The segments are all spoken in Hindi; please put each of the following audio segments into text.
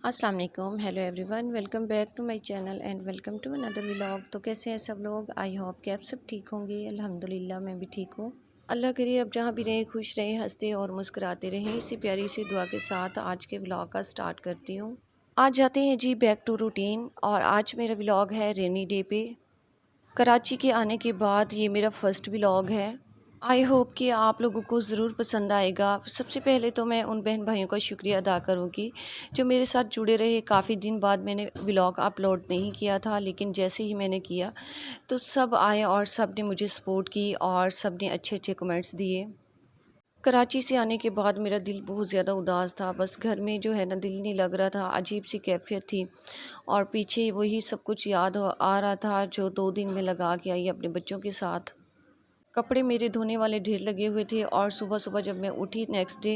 अस्सलाम वालेकुम, hello everyone, welcome back to my channel and welcome to another vlog. तो कैसे हैं सब लोग? आई होप कि आप सब ठीक होंगे। अल्हम्दुलिल्लाह मैं भी ठीक हूँ। अल्लाह करे अब जहाँ भी रहें खुश रहें, हंसते और मुस्कुराते रहें। इसी प्यारी सी दुआ के साथ आज के व्लॉग का स्टार्ट करती हूँ। आज जाते हैं जी बैक टू रूटीन, और आज मेरा व्लॉग है रेनी डे पे। कराची के आने के बाद ये मेरा फ़र्स्ट व्लॉग है। आई होप कि आप लोगों को ज़रूर पसंद आएगा। सबसे पहले तो मैं उन बहन भाइयों का शुक्रिया अदा करूँगी जो मेरे साथ जुड़े रहे। काफ़ी दिन बाद मैंने व्लॉग अपलोड नहीं किया था, लेकिन जैसे ही मैंने किया तो सब आए और सब ने मुझे सपोर्ट की और सब ने अच्छे अच्छे कमेंट्स दिए। कराची से आने के बाद मेरा दिल बहुत ज़्यादा उदास था। बस घर में जो है ना दिल नहीं लग रहा था, अजीब सी कैफियत थी। और पीछे वही सब कुछ याद आ रहा था जो 2 दिन में लगा के आई अपने बच्चों के साथ। कपड़े मेरे धोने वाले ढेर लगे हुए थे, और सुबह सुबह जब मैं उठी नेक्स्ट डे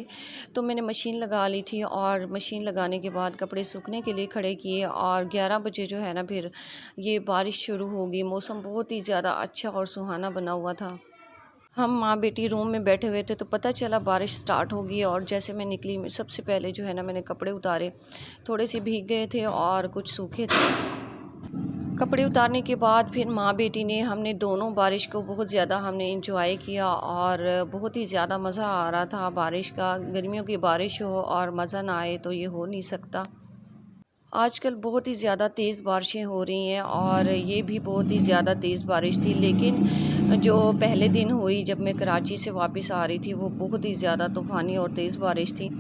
तो मैंने मशीन लगा ली थी, और मशीन लगाने के बाद कपड़े सूखने के लिए खड़े किए। और 11 बजे जो है ना फिर ये बारिश शुरू हो गई। मौसम बहुत ही ज़्यादा अच्छा और सुहाना बना हुआ था। हम माँ बेटी रूम में बैठे हुए थे तो पता चला बारिश स्टार्ट हो गई। और जैसे मैं निकली, सबसे पहले जो है ना मैंने कपड़े उतारे। थोड़े से भीग गए थे और कुछ सूखे थे। कपड़े उतारने के बाद फिर माँ बेटी ने हमने दोनों बारिश को बहुत ज़्यादा हमने इंजॉय किया, और बहुत ही ज़्यादा मज़ा आ रहा था बारिश का। गर्मियों की बारिश हो और मज़ा ना आए तो ये हो नहीं सकता। आजकल बहुत ही ज़्यादा तेज़ बारिशें हो रही हैं, और ये भी बहुत ही ज़्यादा तेज़ बारिश थी। लेकिन जो पहले दिन हुई जब मैं कराची से वापस आ रही थी वो बहुत ही ज़्यादा तूफ़ानी और तेज़ बारिश थी।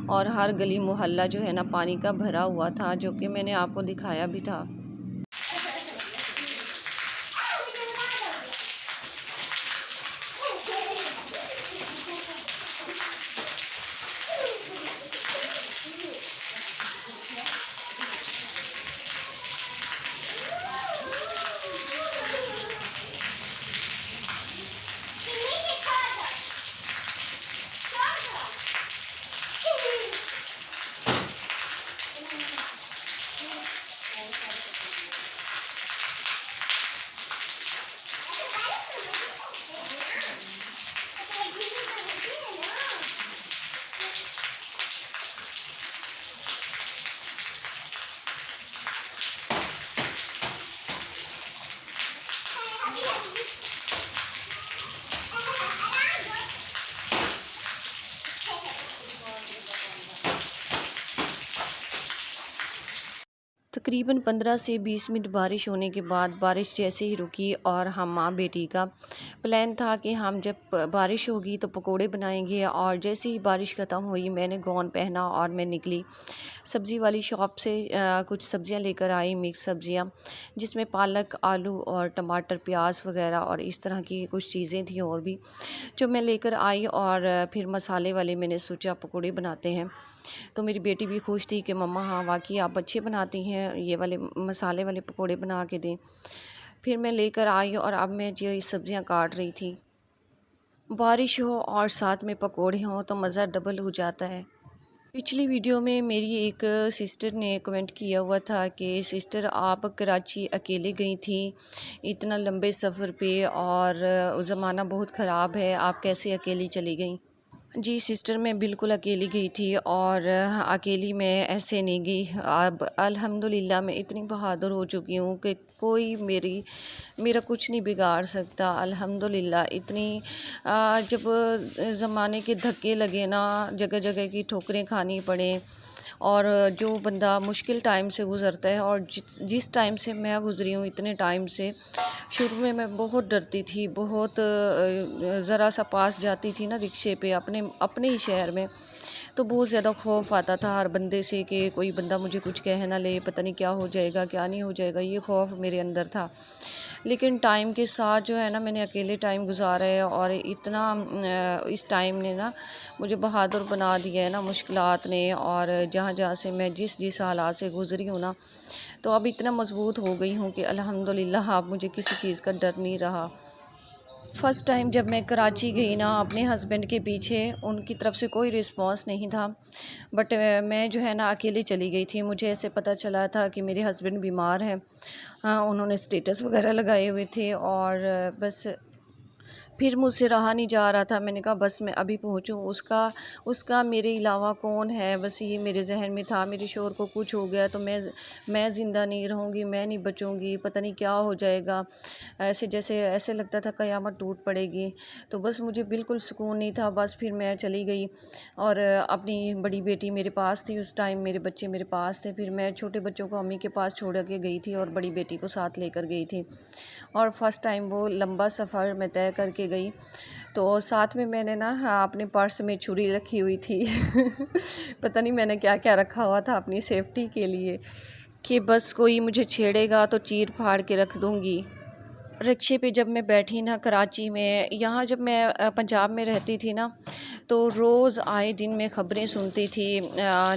और हर गली मोहल्ला जो है ना पानी का भरा हुआ था, जो कि मैंने आपको दिखाया भी था। तकरीबन 15 से 20 मिनट बारिश होने के बाद बारिश जैसे ही रुकी, और हम माँ बेटी का प्लान था कि हम जब बारिश होगी तो पकोड़े बनाएंगे। और जैसे ही बारिश ख़त्म हुई मैंने गॉन पहना और मैं निकली सब्ज़ी वाली शॉप से। कुछ सब्ज़ियाँ लेकर आई, मिक्स सब्ज़ियाँ, जिसमें पालक, आलू और टमाटर, प्याज वगैरह और इस तरह की कुछ चीज़ें थी और भी जो मैं लेकर आई। और फिर मसाले वाले मैंने सोचा पकोड़े बनाते हैं। तो मेरी बेटी भी खुश थी कि मम्मा हाँ वाकई आप अच्छे बनाती हैं, ये वाले मसाले वाले पकोड़े बना के दें। फिर मैं लेकर आई और अब मैं जो ये सब्ज़ियाँ काट रही थी। बारिश हो और साथ में पकोड़े हों तो मज़ा डबल हो जाता है। पिछली वीडियो में मेरी एक सिस्टर ने कमेंट किया हुआ था कि सिस्टर आप कराची अकेले गई थी इतना लंबे सफ़र पे, और ज़माना बहुत ख़राब है, आप कैसे अकेली चली गई? जी सिस्टर, मैं बिल्कुल अकेली गई थी, और अकेली मैं ऐसे नहीं गई। अब अल्हम्दुलिल्लाह मैं इतनी बहादुर हो चुकी हूँ कि कोई मेरा कुछ नहीं बिगाड़ सकता। अल्हम्दुलिल्लाह इतनी जब ज़माने के धक्के लगे ना, जगह जगह की ठोकरें खानी पड़े, और जो बंदा मुश्किल टाइम से गुज़रता है, और जिस टाइम से मैं गुज़री हूँ इतने टाइम से, शुरू में मैं बहुत डरती थी, बहुत ज़रा सा पास जाती थी ना रिक्शे पे अपने अपने ही शहर में, तो बहुत ज़्यादा खौफ आता था हर बंदे से कि कोई बंदा मुझे कुछ कह ना ले, पता नहीं क्या हो जाएगा क्या नहीं हो जाएगा, ये खौफ मेरे अंदर था। लेकिन टाइम के साथ जो है ना मैंने अकेले टाइम गुजारा है, और इतना इस टाइम ने ना मुझे बहादुर बना दिया है ना मुश्किलात ने। और जहाँ जहाँ से मैं जिस जिस हालात से गुज़री हूँ ना, तो अब इतना मज़बूत हो गई हूँ कि अल्हम्दुलिल्लाह अब मुझे किसी चीज़ का डर नहीं रहा। फ़र्स्ट टाइम जब मैं कराची गई ना अपने हस्बैंड के पीछे, उनकी तरफ से कोई रिस्पांस नहीं था। बट मैं जो है ना अकेले चली गई थी। मुझे ऐसे पता चला था कि मेरे हस्बैंड बीमार हैं। हाँ, उन्होंने स्टेटस वगैरह लगाए हुए थे, और बस फिर मुझसे रहा नहीं जा रहा था, मैंने कहा बस मैं अभी पहुंचूं, उसका उसका मेरे अलावा कौन है, बस ये मेरे जहन में था। मेरे शोहर को कुछ हो गया तो मैं ज़िंदा नहीं रहूँगी, मैं नहीं बचूँगी, पता नहीं क्या हो जाएगा। ऐसे लगता था क़यामत टूट पड़ेगी। तो बस मुझे बिल्कुल सुकून नहीं था। बस फिर मैं चली गई और अपनी बड़ी बेटी मेरे पास थी उस टाइम, मेरे बच्चे मेरे पास थे। फिर मैं छोटे बच्चों को अम्मी के पास छोड़ के गई थी और बड़ी बेटी को साथ लेकर गई थी। और फ़र्स्ट टाइम वो लंबा सफ़र मैं तय करके गई। तो साथ में मैंने ना, हाँ, अपने पर्स में छुरी रखी हुई थी पता नहीं मैंने क्या क्या रखा हुआ था अपनी सेफ्टी के लिए, कि बस कोई मुझे छेड़ेगा तो चीर फाड़ के रख दूँगी। रिक्शे पे जब मैं बैठी ना कराची में, यहाँ जब मैं पंजाब में रहती थी ना, तो रोज़ आए दिन मैं ख़बरें सुनती थी।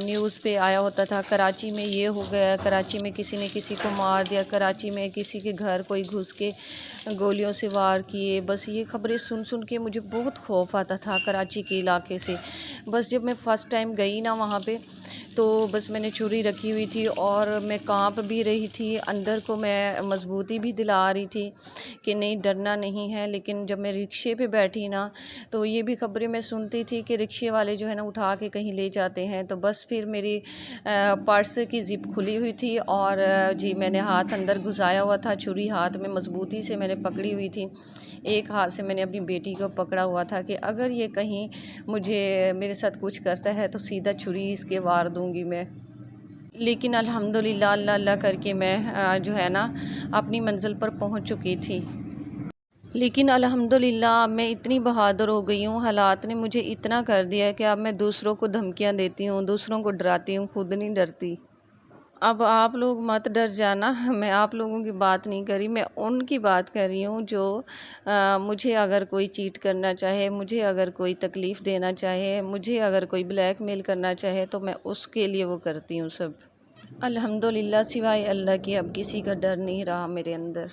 न्यूज़ पे आया होता था कराची में ये हो गया, कराची में किसी ने किसी को मार दिया, कराची में किसी के घर कोई घुस के गोलियों से वार किए। बस ये ख़बरें सुन सुन के मुझे बहुत खौफ आता था कराची के इलाके से। बस जब मैं फ़र्स्ट टाइम गई ना वहाँ पे, तो बस मैंने छुरी रखी हुई थी और मैं कांप भी रही थी, अंदर को मैं मजबूती भी दिला रही थी कि नहीं, डरना नहीं है। लेकिन जब मैं रिक्शे पे बैठी ना, तो ये भी ख़बरें मैं सुनती थी कि रिक्शे वाले जो है ना उठा के कहीं ले जाते हैं। तो बस फिर मेरी पर्स की ज़िप खुली हुई थी और जी मैंने हाथ अंदर घुसाया हुआ था, छुरी हाथ में मजबूती से मैंने पकड़ी हुई थी। एक हाथ से मैंने अपनी बेटी को पकड़ा हुआ था कि अगर ये कहीं मुझे मेरे साथ कुछ करता है तो सीधा छुरी इसके वार दूंगी मैं। लेकिन अल्हम्दुलिल्लाह अल्लाह अल्लाह करके मैं जो है ना अपनी मंज़िल पर पहुंच चुकी थी। लेकिन अल्हम्दुलिल्लाह मैं इतनी बहादुर हो गई हूँ, हालात ने मुझे इतना कर दिया है कि अब मैं दूसरों को धमकियाँ देती हूँ, दूसरों को डराती हूँ, खुद नहीं डरती। अब आप लोग मत डर जाना, मैं आप लोगों की बात नहीं कर रही, मैं उनकी बात कर रही हूँ जो मुझे अगर कोई चीट करना चाहे, मुझे अगर कोई तकलीफ़ देना चाहे, मुझे अगर कोई ब्लैकमेल करना चाहे, तो मैं उसके लिए वो करती हूँ सब। अल्हम्दुलिल्लाह सिवाय अल्लाह की अब किसी का डर नहीं रहा मेरे अंदर।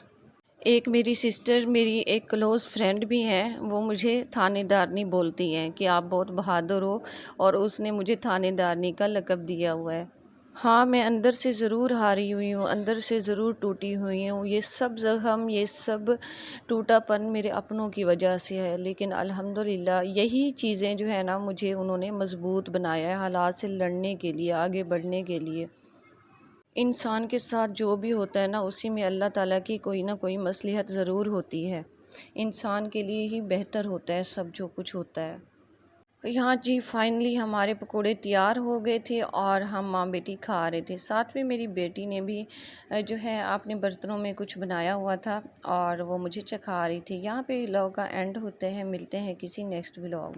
एक मेरी सिस्टर, मेरी एक क्लोज़ फ्रेंड भी हैं, वो मुझे थानेदारनी बोलती हैं कि आप बहुत बहादुर हो, और उसने मुझे थानेदारनी का लक़ब दिया हुआ है। हाँ, मैं अंदर से ज़रूर हारी हुई हूँ, अंदर से ज़रूर टूटी हुई हूँ। ये सब ज़ख़म, ये सब टूटापन मेरे अपनों की वजह से है। लेकिन अल्हम्दुलिल्लाह यही चीज़ें जो है ना, मुझे उन्होंने मज़बूत बनाया है हालात से लड़ने के लिए, आगे बढ़ने के लिए। इंसान के साथ जो भी होता है ना, उसी में अल्लाह ताला की कोई ना कोई मसलहत ज़रूर होती है। इंसान के लिए ही बेहतर होता है सब जो कुछ होता है। यहाँ जी फाइनली हमारे पकोड़े तैयार हो गए थे और हम माँ बेटी खा रहे थे। साथ में मेरी बेटी ने भी जो है अपने बर्तनों में कुछ बनाया हुआ था और वो मुझे चखा रही थी। यहाँ पे व्लॉग का एंड होते हैं, मिलते हैं किसी नेक्स्ट व्लॉग में।